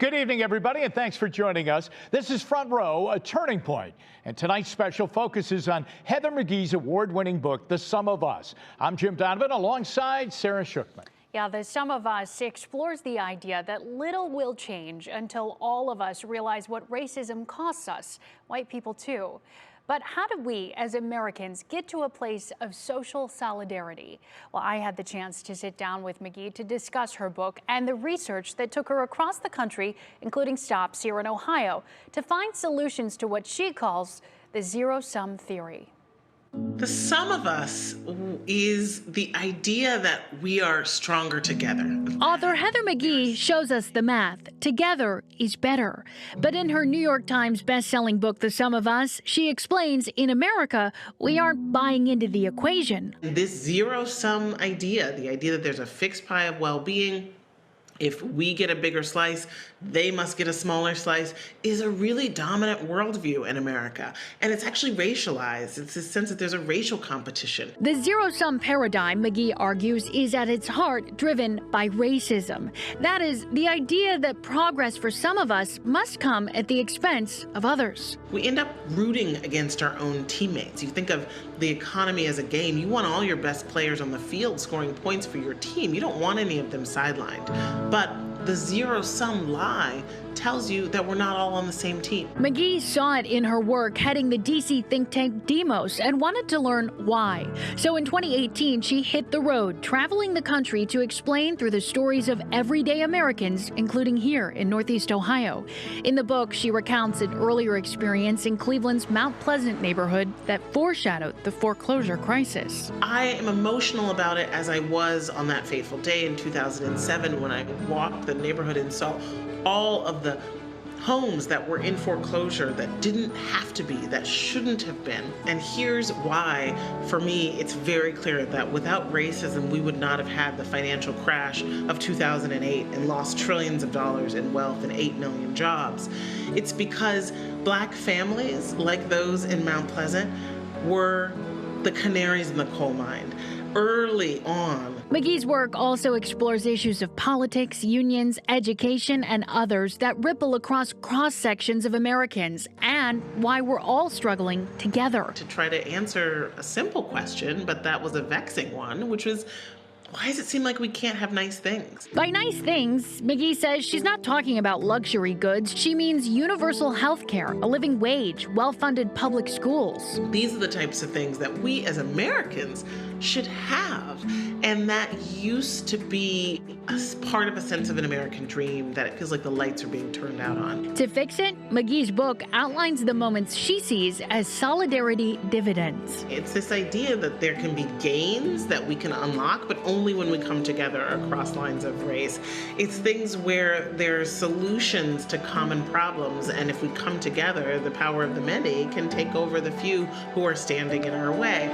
Good evening, everybody, and thanks for joining us. This is Front Row, A Turning Point, and tonight's special focuses on Heather McGhee's award-winning book, The Sum of Us. I'm Jim Donovan, alongside Sara Shookman. Yeah, The Sum of Us explores the idea that little will change until all of us realize what racism costs us, white people too. But how do we, as Americans, get to a place of social solidarity? Well, I had the chance to sit down with McGhee to discuss her book and the research that took her across the country, including stops here in Ohio, to find solutions to what she calls the zero-sum theory. The sum of us is the idea that we are stronger together. Author Heather McGhee shows us the math. Together is better. But in her New York Times best-selling book, The Sum of Us, she explains in America, we aren't buying into the equation. This zero-sum idea, the idea that there's a fixed pie of well-being, if we get a bigger slice, they must get a smaller slice, is a really dominant worldview in America. And it's actually racialized. It's this sense that there's a racial competition. The zero-sum paradigm, McGhee argues, is at its heart driven by racism. That is, the idea that progress for some of us must come at the expense of others. We end up rooting against our own teammates. You think of the economy as a game. You want all your best players on the field scoring points for your team. You don't want any of them sidelined. But the zero-sum lie tells you that we're not all on the same team. McGhee saw it in her work heading the D.C. think tank Demos and wanted to learn why. So in 2018, she hit the road, traveling the country to explain through the stories of everyday Americans, including here in Northeast Ohio. In the book, she recounts an earlier experience in Cleveland's Mount Pleasant neighborhood that foreshadowed the foreclosure crisis. I am emotional about it as I was on that fateful day in 2007 when I walked the neighborhood and saw all of the homes that were in foreclosure that didn't have to be, that shouldn't have been. And here's why, for me, it's very clear that without racism, we would not have had the financial crash of 2008 and lost trillions of dollars in wealth and 8 million jobs. It's because Black families, like those in Mount Pleasant, were the canaries in the coal mine early on. McGhee's work also explores issues of politics, unions, education, and others that ripple across cross-sections of Americans, and why we're all struggling together. To try to answer a simple question, but that was a vexing one, which was, why does it seem like we can't have nice things? By nice things, McGhee says she's not talking about luxury goods. She means universal health care, a living wage, well-funded public schools. These are the types of things that we as Americans should have. And that used to be a part of a sense of an American dream that it feels like the lights are being turned out on. To fix it, McGhee's book outlines the moments she sees as solidarity dividends. It's this idea that there can be gains that we can unlock, but only when we come together across lines of race. It's things where there's solutions to common problems, and if we come together, the power of the many can take over the few who are standing in our way.